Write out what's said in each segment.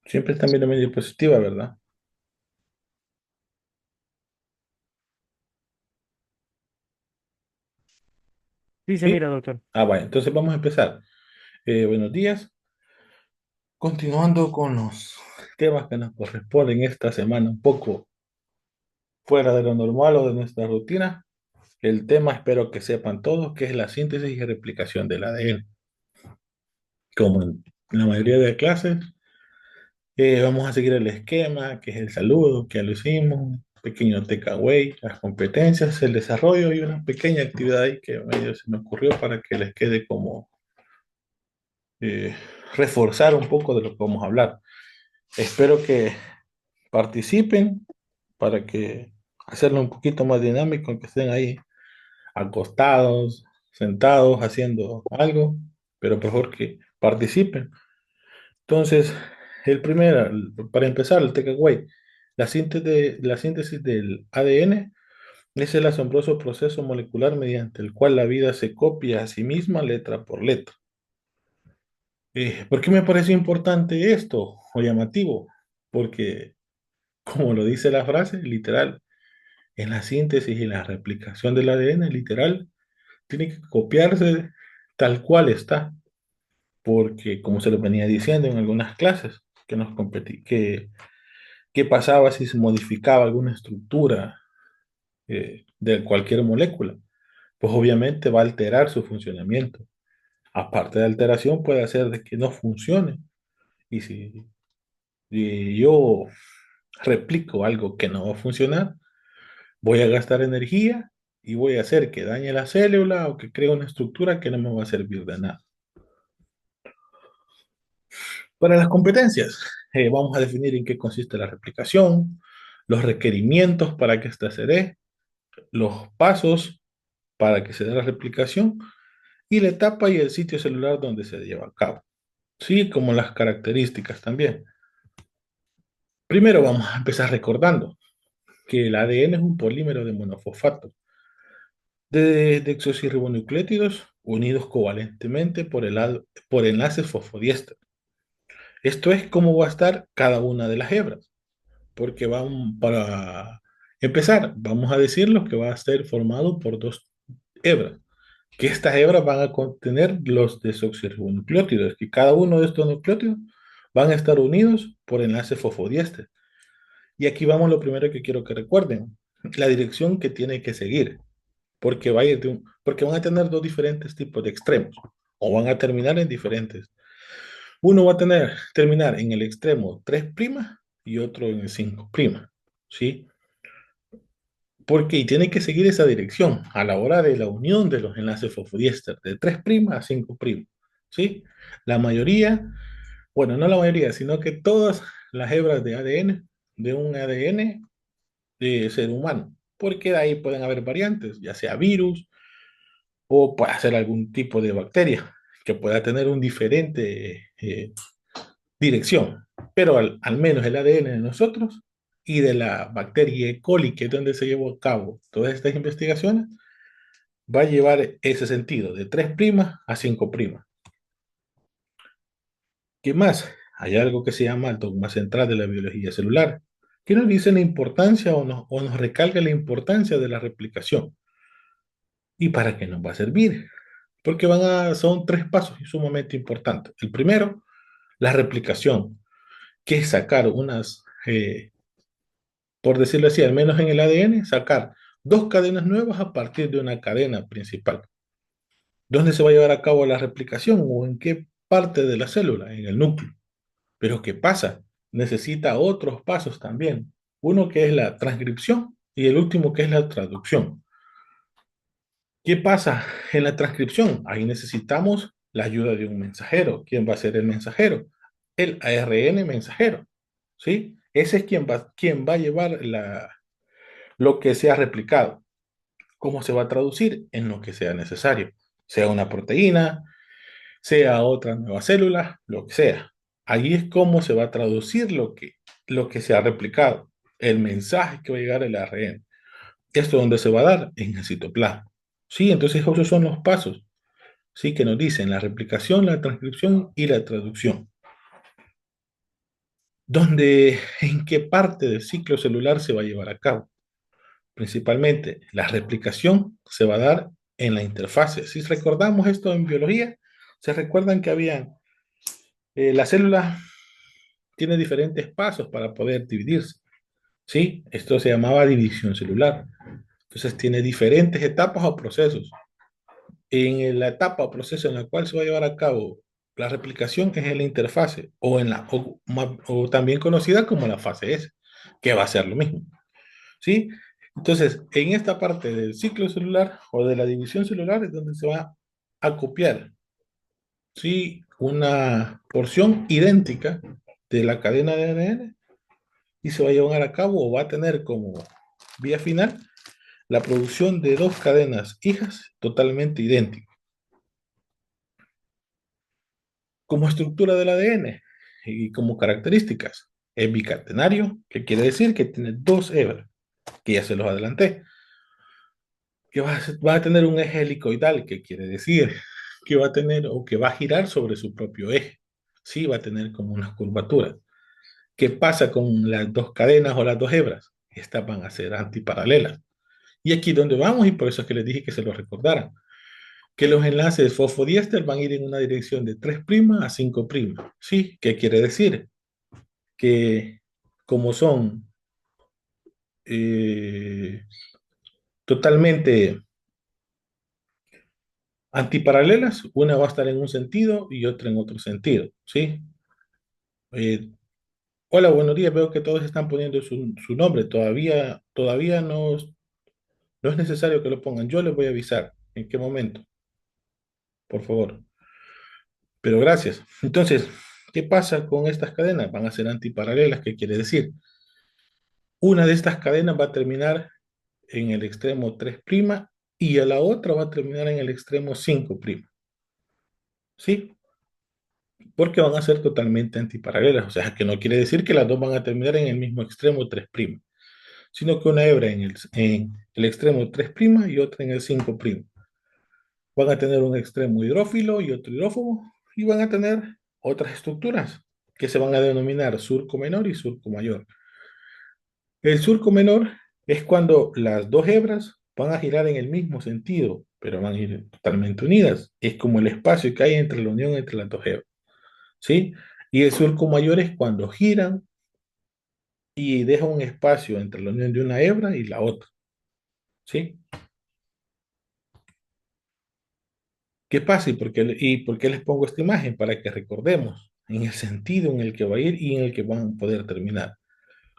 Siempre están viendo mi diapositiva, ¿verdad? Sí, se Sí. mira, doctor. Bueno, entonces vamos a empezar. Buenos días. Continuando con los temas que nos corresponden esta semana, un poco fuera de lo normal o de nuestra rutina. El tema, espero que sepan todos, que es la síntesis y replicación del ADN. Como en la mayoría de clases, vamos a seguir el esquema, que es el saludo, que ya lo hicimos, un pequeño takeaway, las competencias, el desarrollo y una pequeña actividad ahí que medio se me ocurrió para que les quede como eh, reforzar un poco de lo que vamos a hablar. Espero que participen para que hacerlo un poquito más dinámico, que estén ahí acostados, sentados, haciendo algo, pero mejor que participen. Entonces, para empezar, el takeaway, la síntesis del ADN es el asombroso proceso molecular mediante el cual la vida se copia a sí misma letra por letra. ¿Por qué me parece importante esto o llamativo? Porque, como lo dice la frase, literal, en la síntesis y la replicación del ADN, literal, tiene que copiarse tal cual está. Porque, como se lo venía diciendo en algunas clases, qué pasaba si se modificaba alguna estructura de cualquier molécula. Pues obviamente va a alterar su funcionamiento. Aparte de alteración, puede hacer de que no funcione. Y si yo replico algo que no va a funcionar, voy a gastar energía y voy a hacer que dañe la célula o que cree una estructura que no me va a servir de nada. Para las competencias, vamos a definir en qué consiste la replicación, los requerimientos para que ésta se dé, los pasos para que se dé la replicación y la etapa y el sitio celular donde se lleva a cabo, sí, como las características también. Primero vamos a empezar recordando que el ADN es un polímero de monofosfato de desoxirribonucleótidos unidos covalentemente por enlaces fosfodiésteros. Esto es cómo va a estar cada una de las hebras, porque para empezar, vamos a decirlo que va a estar formado por dos hebras, que estas hebras van a contener los desoxirribonucleótidos, que cada uno de estos nucleótidos van a estar unidos por enlaces fosfodiésteros. Y aquí vamos lo primero que quiero que recuerden, la dirección que tiene que seguir. Porque van a tener dos diferentes tipos de extremos o van a terminar en diferentes. Uno va a terminar en el extremo 3' y otro en el 5', ¿sí? Porque y tiene que seguir esa dirección a la hora de la unión de los enlaces fosfodiéster de 3' a 5', ¿sí? La mayoría, bueno, no la mayoría, sino que todas las hebras de ADN, de un ADN de ser humano, porque de ahí pueden haber variantes, ya sea virus, o puede ser algún tipo de bacteria que pueda tener un diferente dirección. Pero al menos el ADN de nosotros y de la bacteria E. coli, que es donde se llevó a cabo todas estas investigaciones, va a llevar ese sentido de 3' a 5'. ¿Qué más? Hay algo que se llama el dogma central de la biología celular, que nos dice la importancia o nos recalca la importancia de la replicación. ¿Y para qué nos va a servir? Porque son tres pasos sumamente importantes. El primero, la replicación, que es sacar por decirlo así, al menos en el ADN, sacar dos cadenas nuevas a partir de una cadena principal. ¿Dónde se va a llevar a cabo la replicación o en qué parte de la célula? En el núcleo. Pero ¿qué pasa? Necesita otros pasos también. Uno que es la transcripción y el último que es la traducción. ¿Qué pasa en la transcripción? Ahí necesitamos la ayuda de un mensajero. ¿Quién va a ser el mensajero? El ARN mensajero, ¿sí? Ese es quien va a llevar lo que sea replicado. ¿Cómo se va a traducir? En lo que sea necesario. Sea una proteína, sea otra nueva célula, lo que sea. Ahí es cómo se va a traducir lo que se ha replicado, el mensaje que va a llegar el ARN. ¿Esto dónde se va a dar? En el citoplasma. Sí, entonces esos son los pasos, sí, que nos dicen la replicación, la transcripción y la traducción. donde en qué parte del ciclo celular se va a llevar a cabo. Principalmente, la replicación se va a dar en la interfase. Si recordamos esto en biología, se recuerdan que la célula tiene diferentes pasos para poder dividirse. ¿Sí? Esto se llamaba división celular. Entonces tiene diferentes etapas o procesos. En la etapa o proceso en la cual se va a llevar a cabo la replicación es en la interfase o también conocida como la fase S, que va a ser lo mismo. ¿Sí? Entonces, en esta parte del ciclo celular o de la división celular es donde se va a copiar, ¿sí? Una porción idéntica de la cadena de ADN y se va a llevar a cabo o va a tener como vía final la producción de dos cadenas hijas totalmente idénticas. Como estructura del ADN y como características, es bicatenario, que quiere decir que tiene dos hebras, que ya se los adelanté. Que va a tener un eje helicoidal, que quiere decir que va a tener o que va a girar sobre su propio eje. Sí, va a tener como unas curvaturas. ¿Qué pasa con las dos cadenas o las dos hebras? Estas van a ser antiparalelas. Y aquí donde vamos, y por eso es que les dije que se lo recordaran, que los enlaces fosfodiéster van a ir en una dirección de 3' a 5'. ¿Sí? ¿Qué quiere decir? Que como son eh, totalmente antiparalelas, una va a estar en un sentido y otra en otro sentido, ¿sí? Eh, Hola, buenos días, veo que todos están poniendo su nombre, todavía no es necesario que lo pongan, yo les voy a avisar en qué momento, por favor, pero gracias. Entonces, ¿qué pasa con estas cadenas? Van a ser antiparalelas, ¿qué quiere decir? Una de estas cadenas va a terminar en el extremo 3' y a la otra va a terminar en el extremo 5', ¿sí? Porque van a ser totalmente antiparalelas. O sea, que no quiere decir que las dos van a terminar en el mismo extremo 3', sino que una hebra en el extremo 3' y otra en el 5'. Van a tener un extremo hidrófilo y otro hidrófobo, y van a tener otras estructuras que se van a denominar surco menor y surco mayor. El surco menor es cuando las dos hebras van a girar en el mismo sentido, pero van a ir totalmente unidas. Es como el espacio que hay entre la unión entre las dos hebras. ¿Sí? Y el surco mayor es cuando giran y deja un espacio entre la unión de una hebra y la otra. ¿Sí? ¿Qué pasa y por qué les pongo esta imagen? Para que recordemos en el sentido en el que va a ir y en el que van a poder terminar.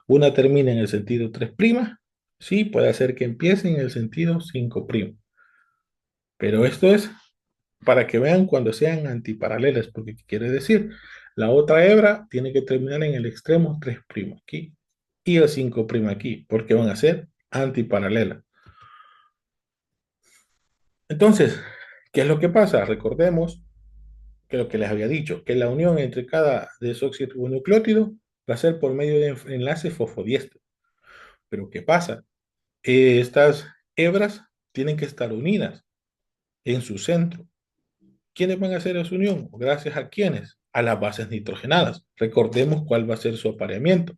Una termina en el sentido 3', sí, puede ser que empiece en el sentido 5'. Pero esto es para que vean cuando sean antiparalelas, porque ¿qué quiere decir? La otra hebra tiene que terminar en el extremo 3' aquí y el 5' aquí, porque van a ser antiparalelas. Entonces, ¿qué es lo que pasa? Recordemos que lo que les había dicho, que la unión entre cada desoxirribonucleótido va a ser por medio de enlaces fosfodiéster. Pero ¿qué pasa? Estas hebras tienen que estar unidas en su centro. ¿Quiénes van a hacer esa unión? ¿Gracias a quiénes? A las bases nitrogenadas. Recordemos cuál va a ser su apareamiento.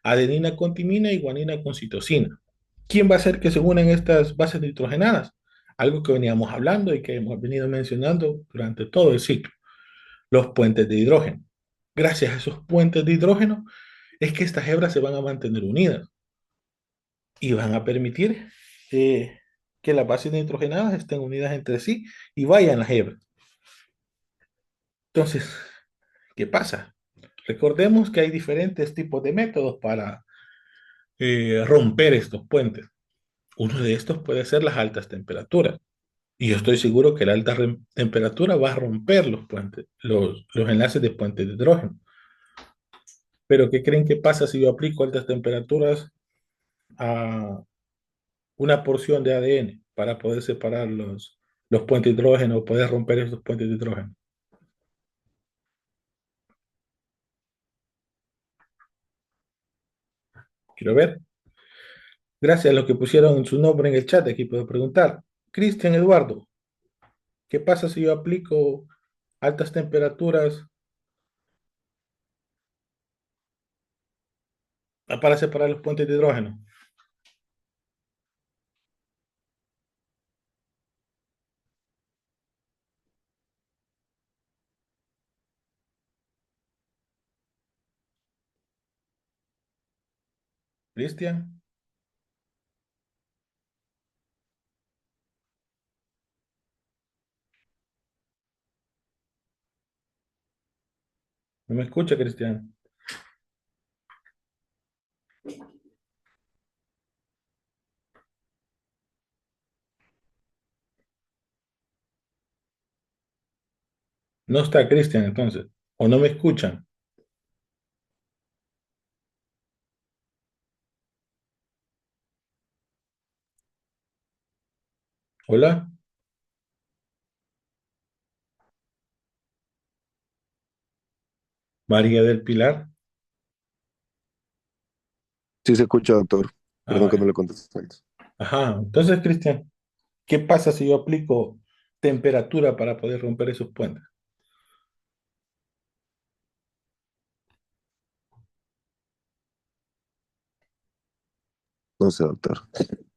Adenina con timina y guanina con citosina. ¿Quién va a hacer que se unan estas bases nitrogenadas? Algo que veníamos hablando y que hemos venido mencionando durante todo el ciclo. Los puentes de hidrógeno. Gracias a esos puentes de hidrógeno es que estas hebras se van a mantener unidas y van a permitir que las bases nitrogenadas estén unidas entre sí y vayan las hebras. Entonces, ¿qué pasa? Recordemos que hay diferentes tipos de métodos para romper estos puentes. Uno de estos puede ser las altas temperaturas. Y yo estoy seguro que la alta temperatura va a romper los puentes, los enlaces de puentes de hidrógeno. Pero ¿qué creen que pasa si yo aplico altas temperaturas a una porción de ADN para poder separar los puentes de hidrógeno, poder romper esos puentes de hidrógeno? Quiero ver. Gracias a los que pusieron su nombre en el chat, aquí puedo preguntar. Cristian Eduardo, ¿qué pasa si yo aplico altas temperaturas para separar los puentes de hidrógeno. Cristian, ¿no me escucha, Cristian? No está Cristian entonces, o no me escuchan. Hola, María del Pilar. Sí se escucha, doctor. Ah, Perdón que no vaya. le contesté antes. Ajá, entonces, Cristian, ¿qué pasa si yo aplico temperatura para poder romper esos puentes? No sé, doctor.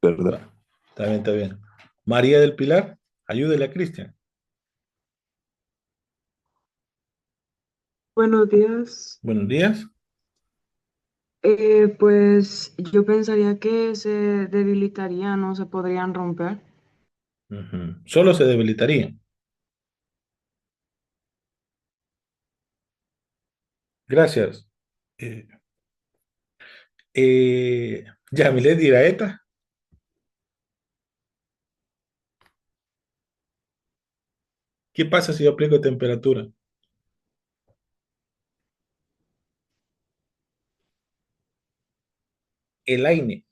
¿Verdad? Bueno, está bien, está bien. María del Pilar, ayúdele a Cristian. Buenos días. Buenos días. Pues yo pensaría que se debilitarían, no se podrían romper. Ujú. Solo se debilitaría. Gracias. Eh, Yamilet Iraeta, ¿qué pasa si yo aplico temperatura? El aire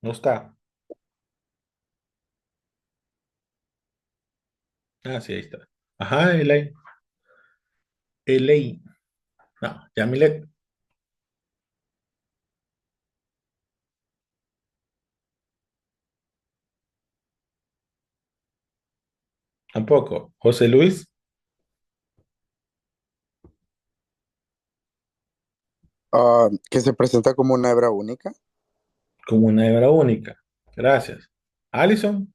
no está. Ah, sí, ahí está. Ajá, el aire. El aire. No, Yamilet, tampoco. José Luis, Que se presenta como una hebra única. como una hebra única. Gracias. Alison,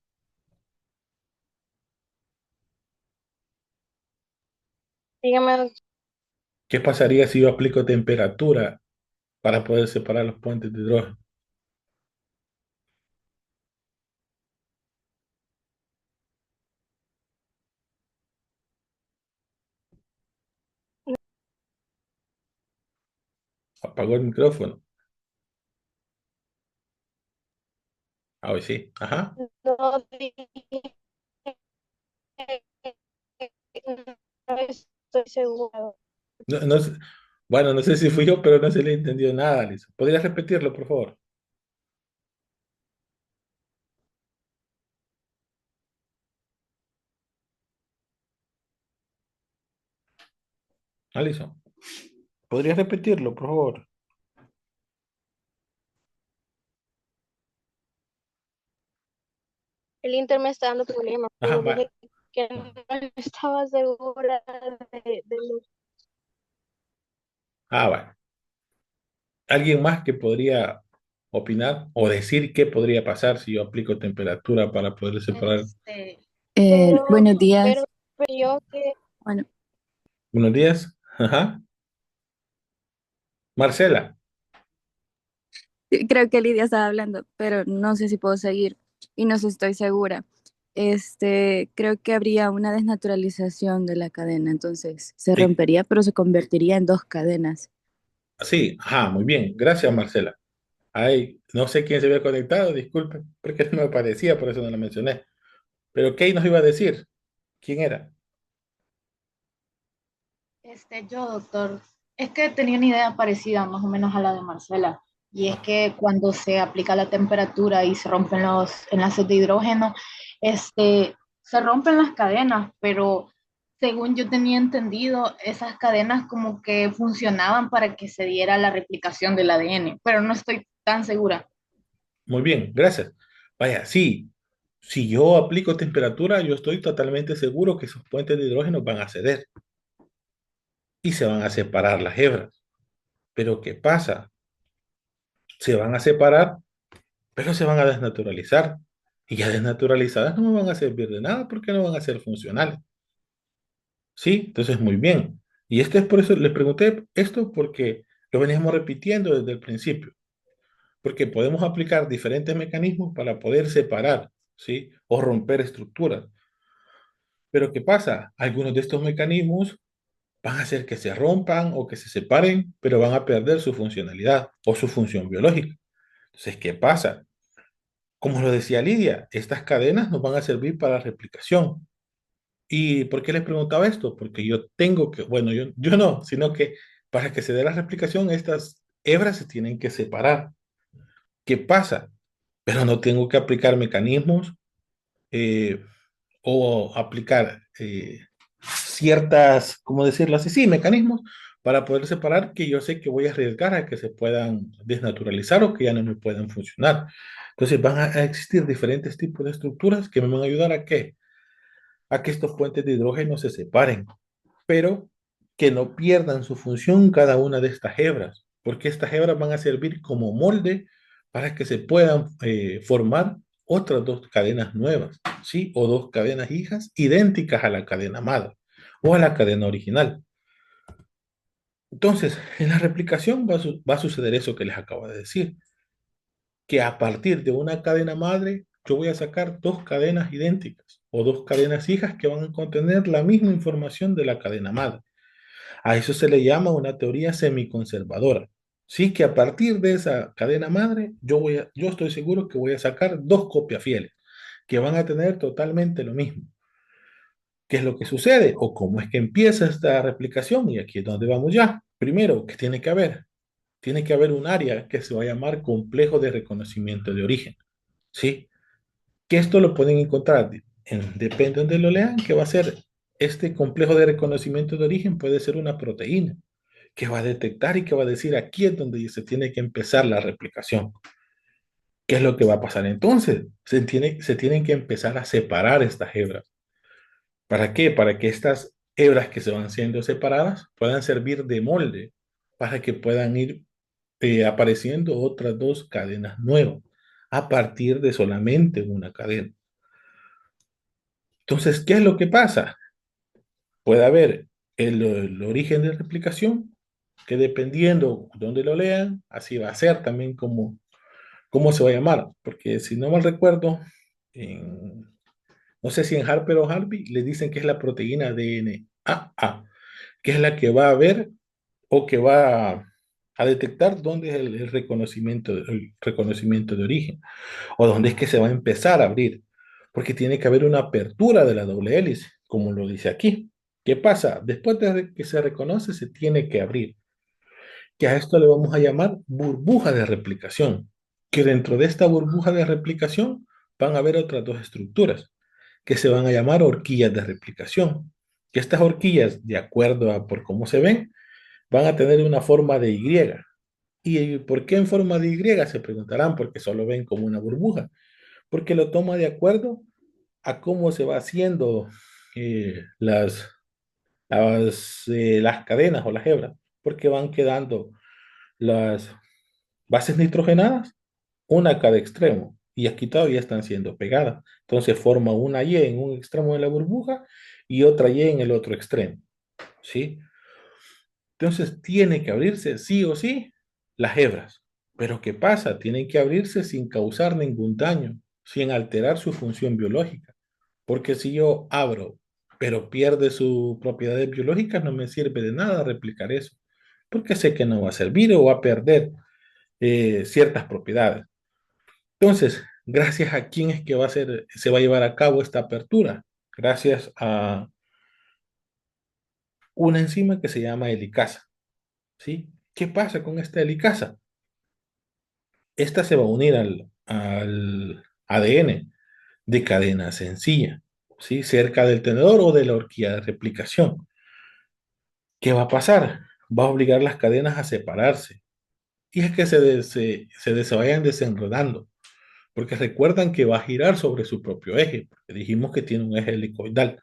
Dígame, ¿qué pasaría si yo aplico temperatura para poder separar los puentes de hidrógeno? Apagó el micrófono. Ah, hoy sí. Ajá. no dije, no estoy seguro. No sé- bueno, no sé si fui yo, pero no se le entendió nada, Alison. ¿Podrías repetirlo, por favor? Alison, ¿podrías repetirlo, por favor? El Inter me está dando problemas, Ajá, solo va. dije que no estaba segura de lo Ah, va. ¿Alguien más que podría opinar o decir qué podría pasar si yo aplico temperatura para poder separar? pero, Buenos pero, días. pero yo que Bueno, Buenos días. Ajá. Marcela. creo que Lidia estaba hablando, pero no sé si puedo seguir y no sé, estoy segura. Creo que habría una desnaturalización de la cadena, entonces se eh, rompería, pero se convertiría en dos cadenas. sí, ajá, muy bien. Gracias, Marcela. Ay, no sé quién se había conectado, disculpen, porque no me parecía, por eso no lo mencioné. Pero Kay nos iba a decir quién era. Yo, doctor, es que tenía una idea parecida más o menos a la de Marcela, y es Ah, que cuando se aplica la temperatura y se rompen los enlaces de hidrógeno, se rompen las cadenas, pero según yo tenía entendido, esas cadenas como que funcionaban para que se diera la replicación del ADN, pero no estoy tan segura. muy bien, gracias. Vaya, sí, si yo aplico temperatura, yo estoy totalmente seguro que esos puentes de hidrógeno van a ceder. y se van a separar las hebras. Pero ¿qué pasa? Se van a separar, pero se van a desnaturalizar. Y ya desnaturalizadas no me van a servir de nada porque no van a ser funcionales. ¿Sí? Entonces, muy bien. Y este es por eso les pregunté esto porque lo veníamos repitiendo desde el principio. Porque podemos aplicar diferentes mecanismos para poder separar, ¿sí? O romper estructuras. Pero ¿qué pasa? Algunos de estos mecanismos van a hacer que se rompan o que se separen, pero van a perder su funcionalidad o su función biológica. Entonces, ¿qué pasa? Como lo decía Lidia, estas cadenas nos van a servir para replicación. ¿Y por qué les preguntaba esto? Porque yo tengo que, bueno, yo no, sino que para que se dé la replicación, estas hebras se tienen que separar. ¿Qué pasa? Pero no tengo que aplicar mecanismos eh, o aplicar ciertas, ¿cómo decirlo así? Sí, mecanismos para poder separar que yo sé que voy a arriesgar a que se puedan desnaturalizar o que ya no me puedan funcionar. Entonces van a existir diferentes tipos de estructuras que me van a ayudar a qué? A que estos puentes de hidrógeno se separen, pero que no pierdan su función cada una de estas hebras, porque estas hebras van a servir como molde para que se puedan formar otras dos cadenas nuevas, ¿sí? O dos cadenas hijas idénticas a la cadena madre o a la cadena original. Entonces, en la replicación va a suceder eso que les acabo de decir, que a partir de una cadena madre yo voy a sacar dos cadenas idénticas o dos cadenas hijas que van a contener la misma información de la cadena madre. A eso se le llama una teoría semiconservadora. Sí, que a partir de esa cadena madre, yo estoy seguro que voy a sacar dos copias fieles, que van a tener totalmente lo mismo. ¿Qué es lo que sucede? ¿O cómo es que empieza esta replicación? Y aquí es donde vamos ya. Primero, ¿qué tiene que haber? Tiene que haber un área que se va a llamar complejo de reconocimiento de origen. ¿Sí? Que esto lo pueden encontrar, depende de donde lo lean, que va a ser este complejo de reconocimiento de origen, puede ser una proteína que va a detectar y que va a decir aquí es donde se tiene que empezar la replicación. ¿Qué es lo que va a pasar entonces? Se tienen que empezar a separar estas hebras. ¿Para qué? Para que estas hebras que se van siendo separadas puedan servir de molde para que puedan ir apareciendo otras dos cadenas nuevas a partir de solamente una cadena. Entonces, ¿qué es lo que pasa? Puede haber el origen de replicación, que dependiendo de dónde lo lean, así va a ser también como, cómo se va a llamar. Porque si no mal recuerdo, no sé si en Harper o Harvey le dicen que es la proteína DNA, que es la que va a ver o que va a detectar dónde es el reconocimiento de origen o dónde es que se va a empezar a abrir, porque tiene que haber una apertura de la doble hélice, como lo dice aquí. ¿Qué pasa? Después de que se reconoce, se tiene que abrir, que a esto le vamos a llamar burbuja de replicación, que dentro de esta burbuja de replicación van a haber otras dos estructuras, que se van a llamar horquillas de replicación, que estas horquillas, de acuerdo a por cómo se ven, van a tener una forma de Y. ¿Y por qué en forma de Y? Se preguntarán, porque solo ven como una burbuja, porque lo toma de acuerdo a cómo se va haciendo las cadenas o las hebras, porque van quedando las bases nitrogenadas, una a cada extremo, y aquí todavía están siendo pegadas. Entonces forma una Y en un extremo de la burbuja y otra Y en el otro extremo, ¿sí? Entonces tiene que abrirse sí o sí las hebras. Pero ¿qué pasa? Tienen que abrirse sin causar ningún daño, sin alterar su función biológica. Porque si yo abro, pero pierde sus propiedades biológicas, no me sirve de nada replicar eso. Porque sé que no va a servir o va a perder ciertas propiedades. Entonces, gracias a quién es que se va a llevar a cabo esta apertura. Gracias a una enzima que se llama helicasa. ¿Sí? ¿Qué pasa con esta helicasa? Esta se va a unir al ADN de cadena sencilla, ¿sí? Cerca del tenedor o de la horquilla de replicación. ¿Qué va a pasar? Va a obligar las cadenas a separarse y es que se vayan desenredando, porque recuerdan que va a girar sobre su propio eje, porque dijimos que tiene un eje helicoidal.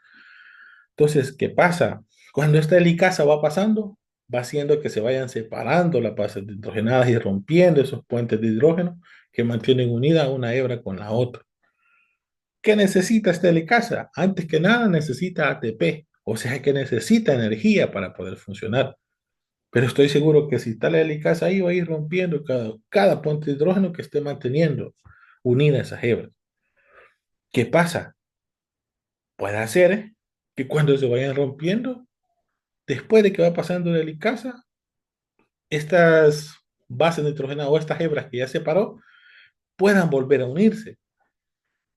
Entonces, ¿qué pasa? Cuando esta helicasa va pasando, va haciendo que se vayan separando las bases hidrogenadas y rompiendo esos puentes de hidrógeno que mantienen unida una hebra con la otra. ¿Qué necesita esta helicasa? Antes que nada necesita ATP, o sea que necesita energía para poder funcionar. Pero estoy seguro que si está la helicasa ahí va a ir rompiendo cada puente de hidrógeno que esté manteniendo unida esas hebras. ¿Qué pasa? Puede ser que cuando se vayan rompiendo, después de que va pasando la helicasa, estas bases nitrogenadas o estas hebras que ya separó puedan volver a unirse.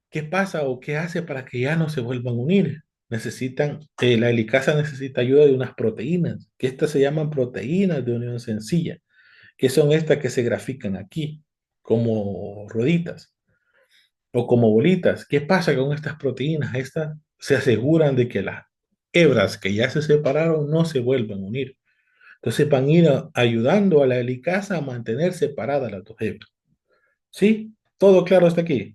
¿Qué pasa o qué hace para que ya no se vuelvan a unir? La helicasa necesita ayuda de unas proteínas, que estas se llaman proteínas de unión sencilla, que son estas que se grafican aquí, como rueditas o como bolitas. ¿Qué pasa con estas proteínas? Estas se aseguran de que las hebras que ya se separaron no se vuelvan a unir. Entonces van a ir ayudando a la helicasa a mantener separadas las dos hebras. ¿Sí? ¿Todo claro hasta aquí?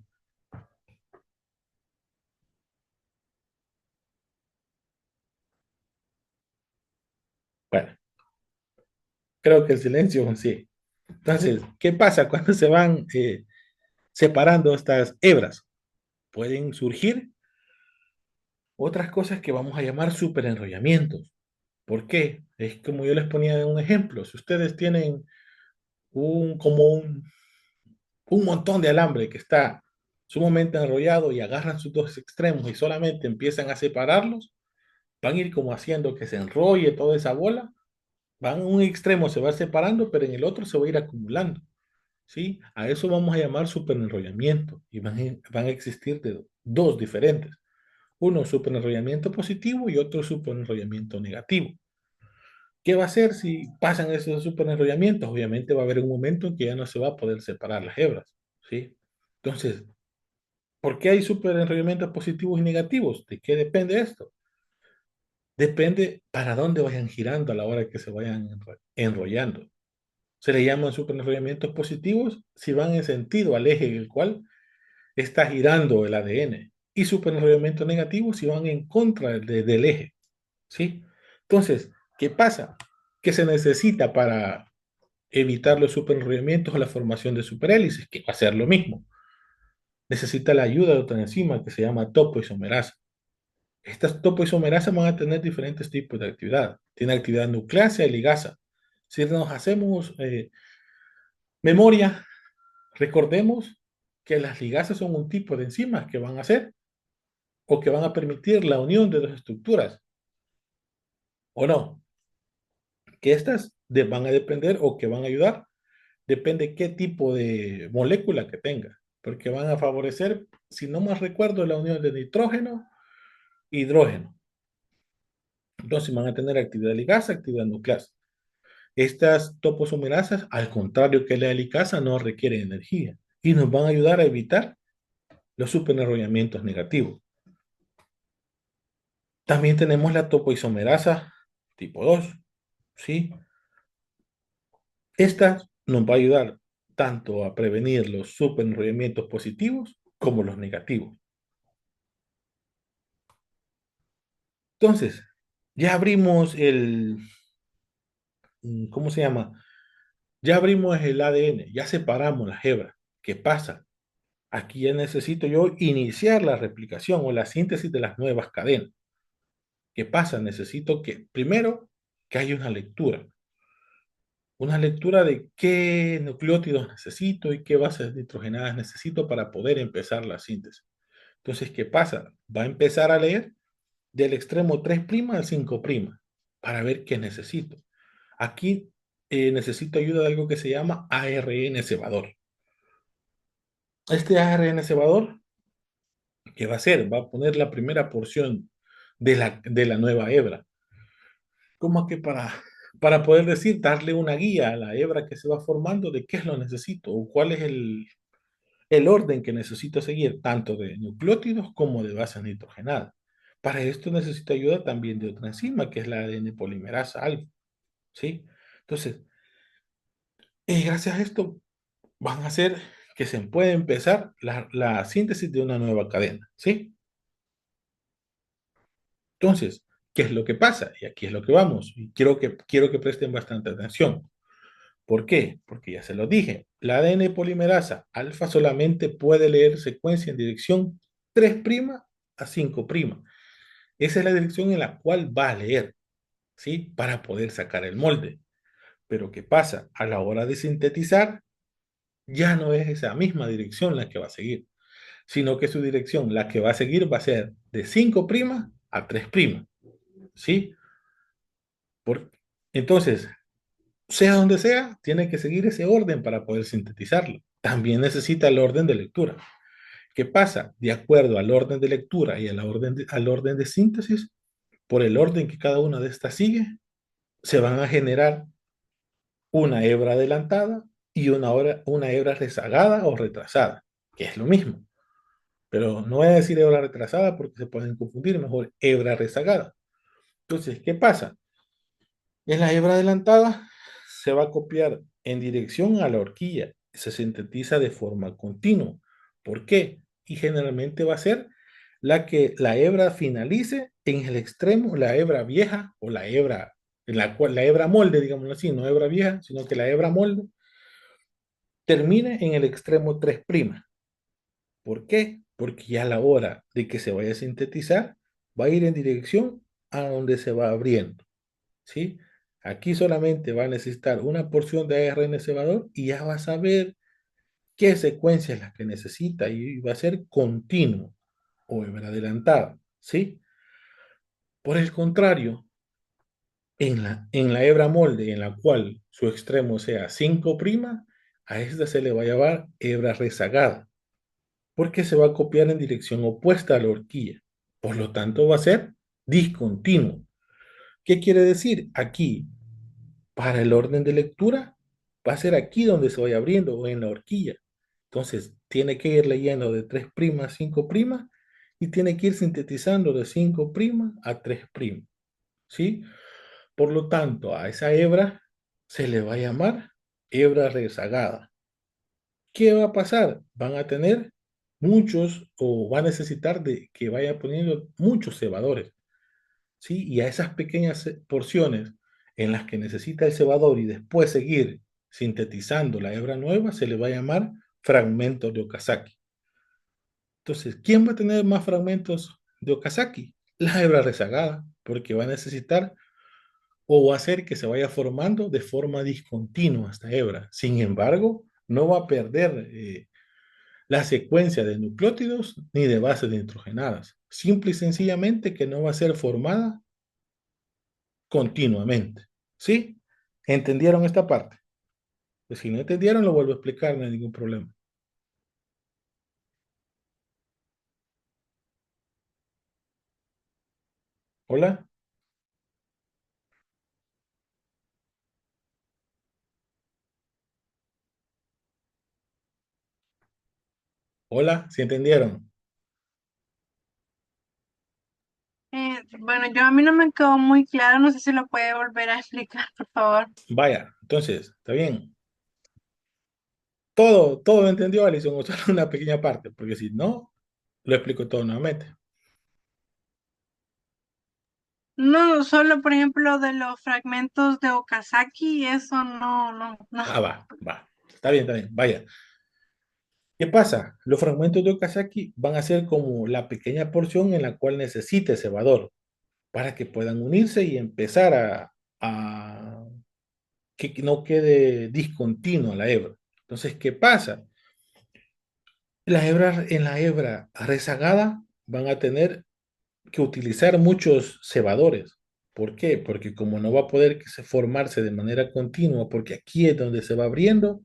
Bueno, creo que el silencio es un sí. Entonces, ¿qué pasa cuando se van separando estas hebras? Pueden surgir otras cosas que vamos a llamar superenrollamientos. ¿Por qué? Es como yo les ponía en un ejemplo. Si ustedes tienen un montón de alambre que está sumamente enrollado y agarran sus dos extremos y solamente empiezan a separarlos, van a ir como haciendo que se enrolle toda esa bola. Van en un extremo se va separando, pero en el otro se va a ir acumulando. ¿Sí? A eso vamos a llamar superenrollamiento y van a existir de dos diferentes. Uno superenrollamiento positivo y otro superenrollamiento negativo. ¿Qué va a hacer si pasan esos superenrollamientos? Obviamente va a haber un momento en que ya no se va a poder separar las hebras, ¿sí? Entonces, ¿por qué hay superenrollamientos positivos y negativos? ¿De qué depende esto? Depende para dónde vayan girando a la hora que se vayan enrollando. Se le llaman superenrollamientos positivos si van en sentido al eje en el cual está girando el ADN. Y superenrollamientos negativos si van en contra del eje, ¿sí? Entonces, ¿qué pasa? ¿Qué se necesita para evitar los superenrollamientos o la formación de superhélices? Que va a ser lo mismo. Necesita la ayuda de otra enzima que se llama topoisomerasa. Estas topoisomerasas van a tener diferentes tipos de actividad. Tiene actividad nucleasa y ligasa. Si nos hacemos memoria, recordemos que las ligasas son un tipo de enzimas que van a hacer o que van a permitir la unión de dos estructuras. ¿O no? Que estas van a depender o que van a ayudar, depende qué tipo de molécula que tenga, porque van a favorecer, si no más recuerdo, la unión de nitrógeno e hidrógeno. Entonces van a tener actividad ligasa, actividad nucleasa. Estas topoisomerasas, al contrario que la helicasa, no requieren energía y nos van a ayudar a evitar los superenrollamientos negativos. También tenemos la topoisomerasa tipo 2, ¿sí? Esta nos va a ayudar tanto a prevenir los superenrollamientos positivos como los negativos. Entonces, ya abrimos ¿cómo se llama? Ya abrimos el ADN, ya separamos las hebras. ¿Qué pasa? Aquí ya necesito yo iniciar la replicación o la síntesis de las nuevas cadenas. ¿Qué pasa? Necesito que, primero, que haya una lectura de qué nucleótidos necesito y qué bases nitrogenadas necesito para poder empezar la síntesis. Entonces, ¿qué pasa? Va a empezar a leer del extremo 3' al 5' para ver qué necesito. Aquí necesito ayuda de algo que se llama ARN cebador. Este ARN cebador, ¿qué va a hacer? Va a poner la primera porción de la nueva hebra. Como que para poder decir, darle una guía a la hebra que se va formando de qué es lo necesito o cuál es el orden que necesito seguir, tanto de nucleótidos como de bases nitrogenadas. Para esto necesito ayuda también de otra enzima, que es la ADN polimerasa alfa, ¿sí? Entonces, gracias a esto van a hacer que se pueda empezar la síntesis de una nueva cadena, ¿sí? Entonces, ¿Qué es lo que pasa? Y aquí es lo que vamos. Y quiero que presten bastante atención. ¿Por qué? Porque ya se lo dije. La ADN polimerasa alfa solamente puede leer secuencia en dirección 3' a 5'. Esa es la dirección en la cual va a leer, ¿sí? Para poder sacar el molde. Pero ¿qué pasa? A la hora de sintetizar, ya no es esa misma dirección la que va a seguir, sino que su dirección, la que va a seguir, va a ser de 5' a 3', ¿sí? Por, entonces, sea donde sea, tiene que seguir ese orden para poder sintetizarlo. También necesita el orden de lectura. ¿Qué pasa? De acuerdo al orden de lectura y al orden de síntesis, por el orden que cada una de estas sigue, se van a generar una hebra adelantada y una hebra rezagada o retrasada, que es lo mismo. Pero no voy a decir hebra retrasada porque se pueden confundir, mejor hebra rezagada. Entonces, ¿qué pasa? En la hebra adelantada se va a copiar en dirección a la horquilla. Se sintetiza de forma continua. ¿Por qué? Y generalmente va a ser la que la hebra finalice en el extremo, la hebra vieja o la hebra, en la cual la hebra molde, digámoslo así, no hebra vieja, sino que la hebra molde termine en el extremo 3'. ¿Por qué? Porque ya a la hora de que se vaya a sintetizar, va a ir en dirección a donde se va abriendo. ¿Sí? Aquí solamente va a necesitar una porción de ARN cebador y ya va a saber qué secuencia es la que necesita y va a ser continuo o hebra adelantada, ¿sí? Por el contrario, en la hebra molde en la cual su extremo sea 5', a esta se le va a llamar hebra rezagada, porque se va a copiar en dirección opuesta a la horquilla. Por lo tanto, va a ser discontinuo. ¿Qué quiere decir? Aquí para el orden de lectura, va a ser aquí donde se vaya abriendo o en la horquilla. Entonces, tiene que ir leyendo de 3' a 5' y tiene que ir sintetizando de 5' a 3', ¿sí? Por lo tanto, a esa hebra se le va a llamar hebra rezagada. ¿Qué va a pasar? Van a tener muchos o va a necesitar de que vaya poniendo muchos cebadores. ¿Sí? Y a esas pequeñas porciones en las que necesita el cebador y después seguir sintetizando la hebra nueva, se le va a llamar fragmentos de Okazaki. Entonces, ¿quién va a tener más fragmentos de Okazaki? La hebra rezagada, porque va a necesitar o va a hacer que se vaya formando de forma discontinua esta hebra. Sin embargo, no va a perder la secuencia de nucleótidos ni de bases nitrogenadas. Simple y sencillamente que no va a ser formada continuamente. ¿Sí? ¿Entendieron esta parte? Pues si no entendieron, lo vuelvo a explicar, no hay ningún problema. ¿Hola? ¿Hola? ¿Sí entendieron? Bueno, yo a mí no me quedó muy claro, no sé si lo puede volver a explicar, por favor. Vaya, entonces, ¿está bien? Todo lo entendió, Alison, o solo una pequeña parte, porque si no, lo explico todo nuevamente. No, solo por ejemplo de los fragmentos de Okazaki, eso no. Va. Está bien, vaya. ¿Qué pasa? Los fragmentos de Okazaki van a ser como la pequeña porción en la cual necesita ese cebador para que puedan unirse y empezar a que no quede discontinua la hebra. Entonces, ¿qué pasa? En la hebra rezagada van a tener que utilizar muchos cebadores. ¿Por qué? Porque como no va a poder formarse de manera continua, porque aquí es donde se va abriendo,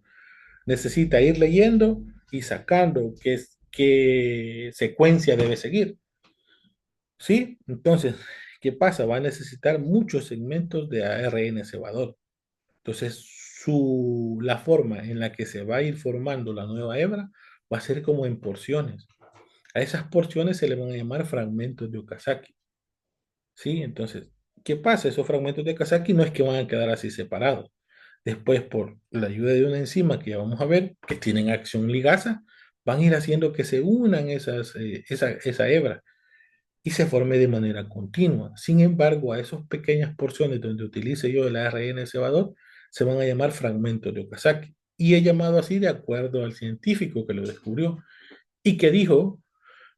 necesita ir leyendo y sacando qué secuencia debe seguir. ¿Sí? Entonces, ¿qué pasa? Va a necesitar muchos segmentos de ARN cebador. Entonces, la forma en la que se va a ir formando la nueva hebra va a ser como en porciones. A esas porciones se le van a llamar fragmentos de Okazaki. ¿Sí? Entonces, ¿qué pasa? Esos fragmentos de Okazaki no es que van a quedar así separados. Después, por la ayuda de una enzima que ya vamos a ver, que tienen acción ligasa, van a ir haciendo que se unan esa hebra. y se forme de manera continua. Sin embargo, a esas pequeñas porciones donde utilice yo el ARN cebador, se van a llamar fragmentos de Okazaki. Y he llamado así de acuerdo al científico que lo descubrió y que dijo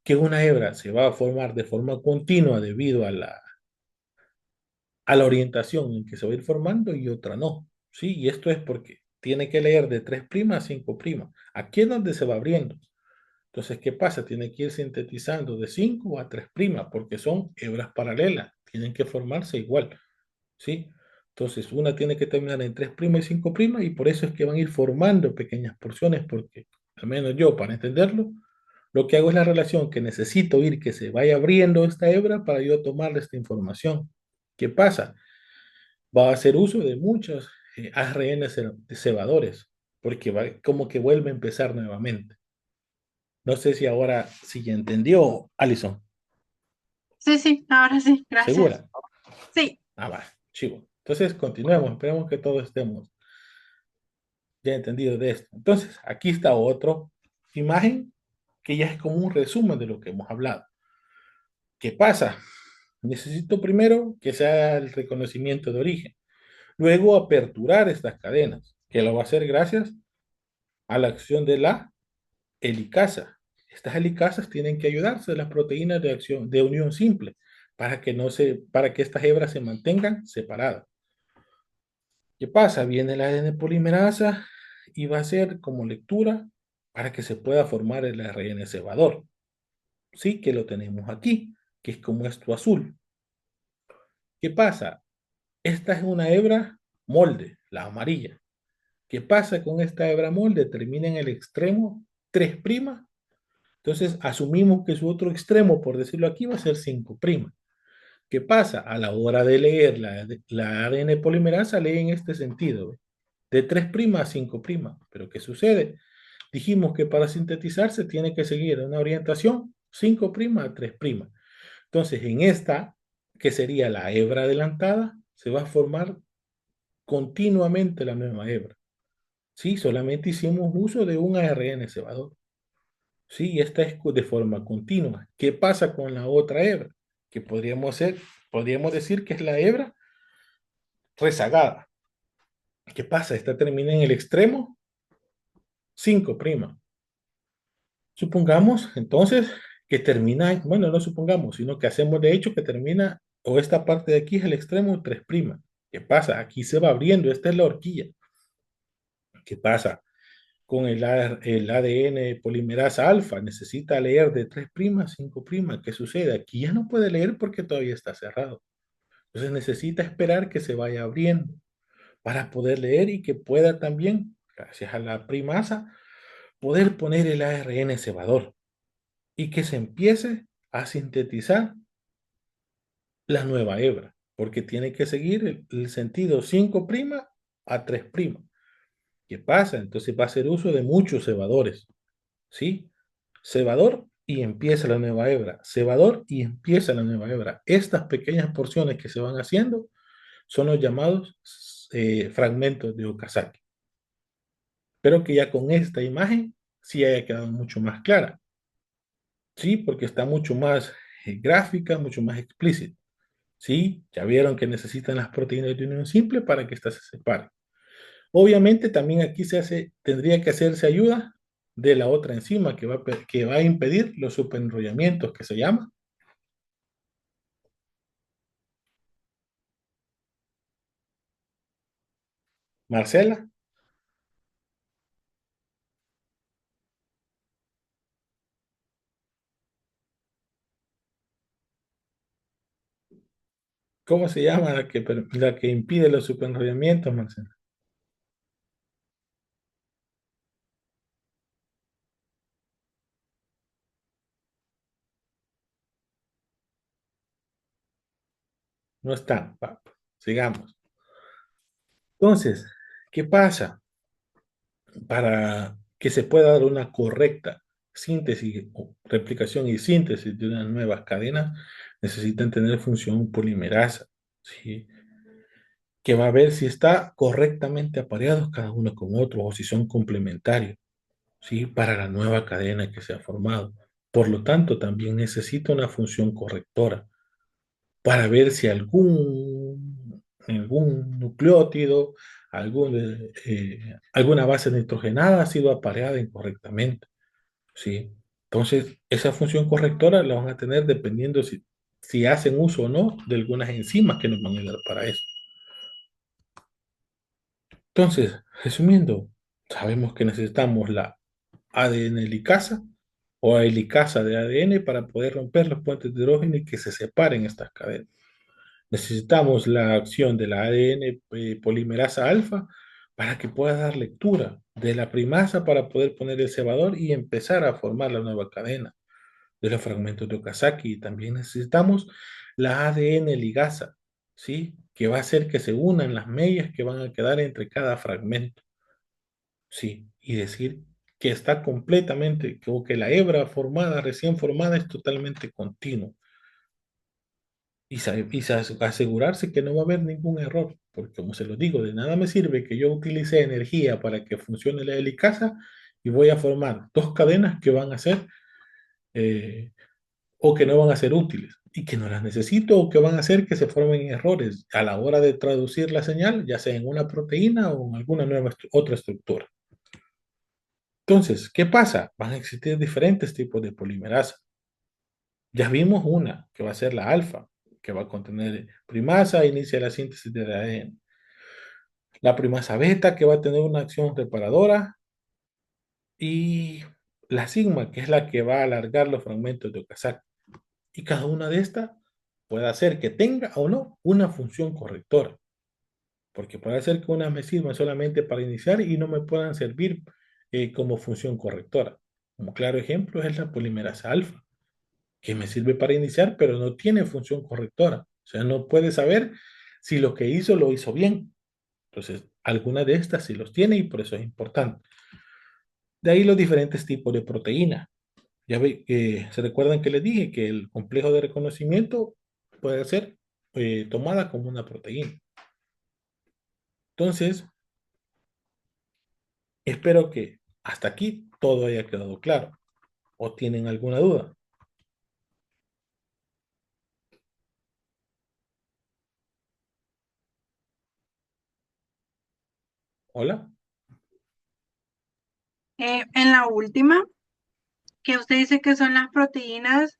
que una hebra se va a formar de forma continua debido a la orientación en que se va a ir formando y otra no. ¿Sí? Y esto es porque tiene que leer de 3' a 5'. Aquí es donde se va abriendo. Entonces, ¿qué pasa? Tiene que ir sintetizando de 5 a 3' porque son hebras paralelas. Tienen que formarse igual. ¿Sí? Entonces, una tiene que terminar en 3' y 5' y por eso es que van a ir formando pequeñas porciones porque, al menos yo, para entenderlo, lo que hago es la relación que necesito ir que se vaya abriendo esta hebra para yo tomarle esta información. ¿Qué pasa? Va a hacer uso de muchos ARN cebadores, porque va, como que vuelve a empezar nuevamente. No sé si ahora sí ya entendió, Alison. Sí, sí, ahora sí, gracias. ¿Segura? Sí, Ah, va, chivo. Entonces continuemos, esperemos que todos estemos ya entendidos de esto. Entonces, aquí está otra imagen que ya es como un resumen de lo que hemos hablado. ¿Qué pasa? Necesito primero que sea el reconocimiento de origen. Luego aperturar estas cadenas, que lo va a hacer gracias a la acción de la helicasa. Estas helicasas tienen que ayudarse de las proteínas de acción de unión simple para que estas hebras se mantengan separadas. ¿Qué pasa? Viene la ADN polimerasa y va a ser como lectura para que se pueda formar el ARN cebador. Sí, que lo tenemos aquí, que es como esto azul. ¿Qué pasa? Esta es una hebra molde, la amarilla. ¿Qué pasa con esta hebra molde? Termina en el extremo 3'. Entonces asumimos que su otro extremo, por decirlo aquí, va a ser 5'. ¿Qué pasa? A la hora de leer la ADN polimerasa, lee en este sentido, ¿ve? De 3' a 5'. Pero ¿qué sucede? Dijimos que para sintetizarse tiene que seguir una orientación 5' a 3'. Entonces, en esta, que sería la hebra adelantada, se va a formar continuamente la nueva hebra. Sí, solamente hicimos uso de un ARN cebador. Sí, esta es de forma continua. ¿Qué pasa con la otra hebra? Que podríamos decir que es la hebra rezagada. ¿Qué pasa? Esta termina en el extremo 5'. Supongamos entonces que termina, bueno, no supongamos, sino que hacemos de hecho que termina, o esta', de aquí es el extremo 3'. ¿Qué pasa? Aquí se va abriendo, esta es la horquilla. ¿Qué pasa? Con el ADN polimerasa alfa, necesita leer de 3' a 5'. ¿Qué sucede? Aquí ya no puede leer porque todavía está cerrado. Entonces necesita esperar que se vaya abriendo para poder leer y que pueda también, gracias a la primasa, poder poner el ARN cebador y que se empiece a sintetizar la nueva hebra, porque tiene que seguir el sentido 5' a 3'. ¿Qué pasa? Entonces va a hacer uso de muchos cebadores, ¿sí? Cebador y empieza la nueva hebra, cebador y empieza la nueva hebra. Estas pequeñas porciones que se van haciendo son los llamados fragmentos de Okazaki. Espero que ya con esta imagen sí haya quedado mucho más clara, ¿sí? Porque está mucho más gráfica, mucho más explícita. ¿Sí? Ya vieron que necesitan las proteínas de unión simple para que éstas se separen. Obviamente también aquí tendría que hacerse ayuda de la otra enzima que va a impedir los superenrollamientos, que se llama Marcela. ¿Cómo se llama la que impide los superenrollamientos, Marcela? No está. Sigamos. Entonces, ¿qué pasa? Para que se pueda dar una correcta síntesis, o replicación y síntesis de unas nuevas cadenas, necesitan tener función polimerasa, ¿sí? Que va a ver si está correctamente apareados cada uno con otro o si son complementarios, ¿sí? Para la nueva cadena que se ha formado. Por lo tanto, también necesita una función correctora para ver si algún nucleótido, alguna base nitrogenada ha sido apareada incorrectamente. ¿Sí? Entonces, esa función correctora la van a tener dependiendo si hacen uso o no de algunas enzimas que nos van a ayudar para eso. Entonces, resumiendo, sabemos que necesitamos la ADN helicasa o helicasa de ADN para poder romper los puentes de hidrógeno y que se separen estas cadenas. Necesitamos la acción de la ADN polimerasa alfa para que pueda dar lectura de la primasa para poder poner el cebador y empezar a formar la nueva cadena de los fragmentos de Okazaki. Y también necesitamos la ADN ligasa, ¿sí? Que va a hacer que se unan las medias que van a quedar entre cada fragmento, ¿sí? Y decir que está completamente, o que la hebra formada, recién formada, es totalmente continua. Asegurarse que no va a haber ningún error, porque como se lo digo, de nada me sirve que yo utilice energía para que funcione la helicasa y voy a formar dos cadenas que van a ser eh, o que no van a ser útiles y que no las necesito o que van a hacer que se formen errores a la hora de traducir la señal, ya sea en una proteína o en alguna nueva otra estructura. Entonces, ¿qué pasa? Van a existir diferentes tipos de polimerasa. Ya vimos una, que va a ser la alfa, que va a contener primasa e inicia la síntesis de ADN. La primasa beta, que va a tener una acción reparadora. Y la sigma, que es la que va a alargar los fragmentos de Okazaki. Y cada una de estas puede hacer que tenga o no una función correctora. Porque puede ser que unas me sirvan solamente para iniciar y no me puedan servir como función correctora. Un claro ejemplo es la polimerasa alfa, que me sirve para iniciar, pero no tiene función correctora. O sea, no puede saber si lo que hizo lo hizo bien. Entonces, alguna de estas sí los tiene y por eso es importante. De ahí los diferentes tipos de proteína. Ya ve, se recuerdan que les dije que el complejo de reconocimiento puede ser tomada como una proteína. Entonces, espero que hasta aquí todo haya quedado claro. ¿O tienen alguna duda? ¿Hola? En la última, que usted dice que son las proteínas,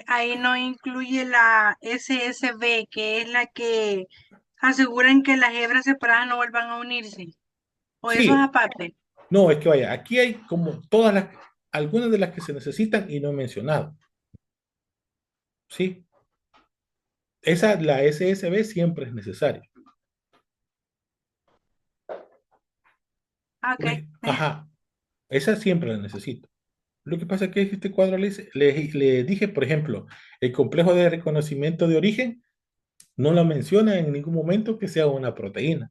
ahí no incluye la SSB, que es la que aseguran que las hebras separadas no vuelvan a unirse. O eso es Sí, aparte. no, es que vaya, aquí hay como algunas de las que se necesitan y no he mencionado. Sí, la SSB siempre es necesaria. Ok. Ajá, esa siempre la necesito. Lo que pasa es que este cuadro le dije, por ejemplo, el complejo de reconocimiento de origen no la menciona en ningún momento que sea una proteína.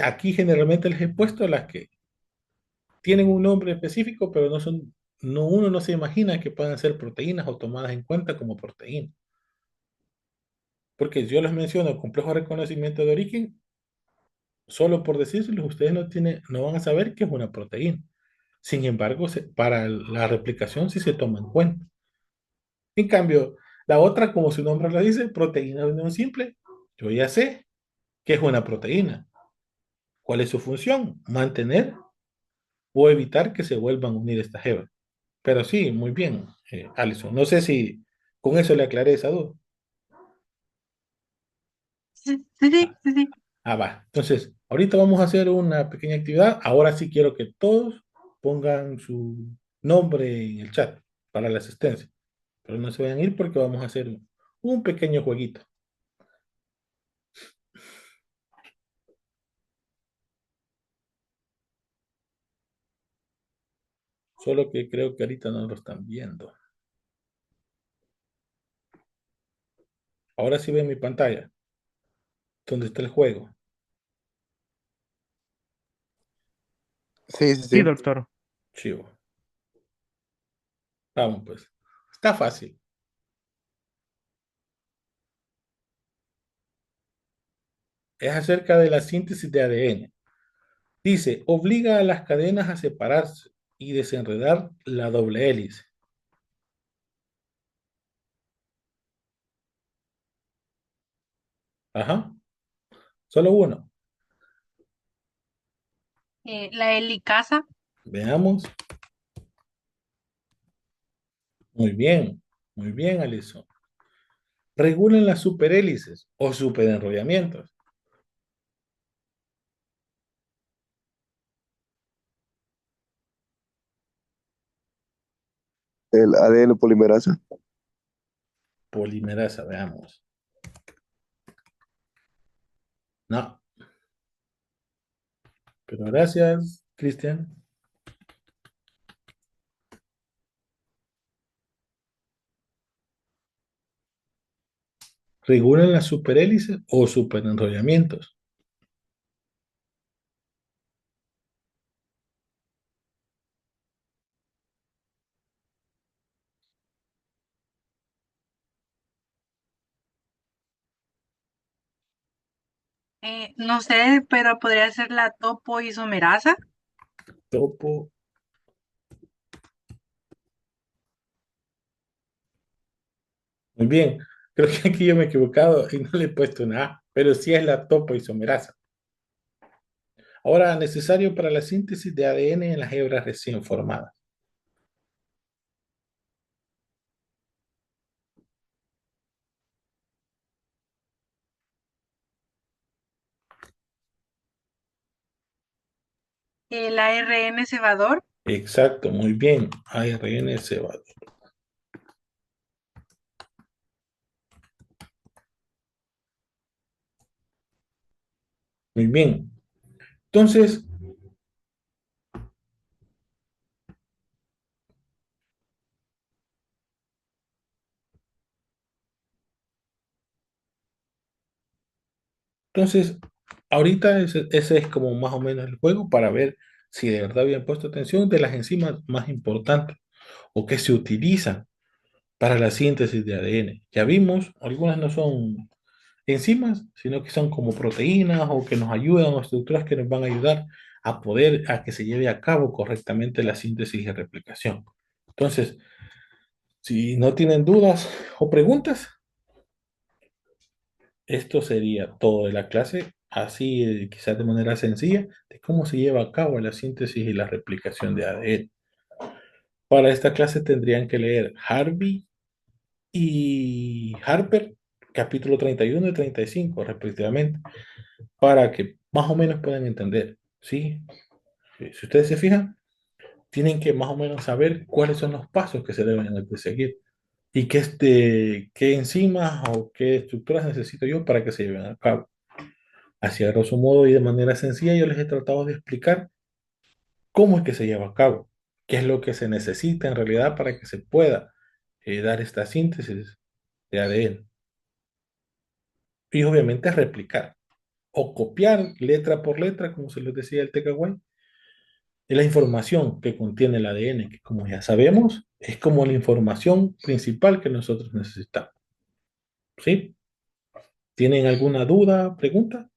Aquí generalmente les he puesto las que tienen un nombre específico, pero uno no se imagina que puedan ser proteínas o tomadas en cuenta como proteínas. Porque yo les menciono el complejo de reconocimiento de origen, solo por decírselos, ustedes no van a saber que es una proteína. Sin embargo, para la replicación sí se toma en cuenta. En cambio, la otra, como su nombre lo dice, proteína de unión simple, yo ya sé que es una proteína. ¿Cuál es su función? Mantener o evitar que se vuelvan a unir estas hebras. Pero sí, muy bien, Alison. No sé si con eso le aclaré esa duda. Sí, sí, sí, sí, sí. Va. Entonces, ahorita vamos a hacer una pequeña actividad. Ahora sí quiero que todos pongan su nombre en el chat para la asistencia. Pero no se vayan a ir porque vamos a hacer un pequeño jueguito. Solo que creo que ahorita no lo están viendo. Ahora sí ven mi pantalla, donde está el juego. Sí, sí, Sí, sí. doctor. Chivo. Vamos pues. Está fácil. Es acerca de la síntesis de ADN. Dice, obliga a las cadenas a separarse y desenredar la doble hélice. Ajá, solo uno. La helicasa. Veamos. Muy bien, Alison. Regulan las superhélices o superenrollamientos. El ADN polimerasa. Polimerasa, veamos. No, pero gracias, Cristian. Regulan las superhélices o superenrollamientos. No sé, pero podría ser la topoisomerasa. Topo. Muy bien. Creo que aquí yo me he equivocado y no le he puesto una A, pero sí es la topoisomerasa. Ahora, necesario para la síntesis de ADN en las hebras recién formadas. El ARN cebador. Exacto, muy bien. ARN cebado. Muy bien. Entonces, Entonces, ahorita ese es como más o menos el juego para ver si de verdad habían puesto atención de las enzimas más importantes o que se utilizan para la síntesis de ADN. Ya vimos, algunas no son enzimas, sino que son como proteínas o que nos ayudan o estructuras que nos van a ayudar a poder, a que se lleve a cabo correctamente la síntesis y replicación. Entonces, si no tienen dudas o preguntas, esto sería todo de la clase, así quizás de manera sencilla, de cómo se lleva a cabo la síntesis y la replicación de ADN. Para esta clase tendrían que leer Harvey y Harper, capítulo 31 y 35, respectivamente, para que más o menos puedan entender, ¿sí? Si ustedes se fijan, tienen que más o menos saber cuáles son los pasos que se deben de seguir y qué enzimas o qué estructuras necesito yo para que se lleven a cabo. Así, a grosso modo y de manera sencilla, yo les he tratado de explicar cómo es que se lleva a cabo, qué es lo que se necesita en realidad para que se pueda dar esta síntesis de ADN. Y obviamente replicar o copiar letra por letra, como se les decía el Tecahuay, la información que contiene el ADN, que como ya sabemos, es como la información principal que nosotros necesitamos. ¿Sí? ¿Tienen alguna duda, pregunta?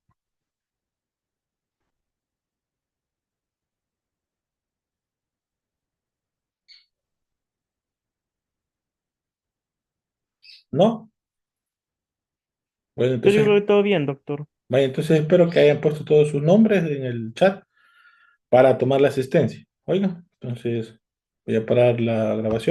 ¿No? Bueno, Yo entonces, creo que todo bien, doctor. vaya, entonces espero que hayan puesto todos sus nombres en el chat para tomar la asistencia. Oiga, entonces voy a parar la grabación.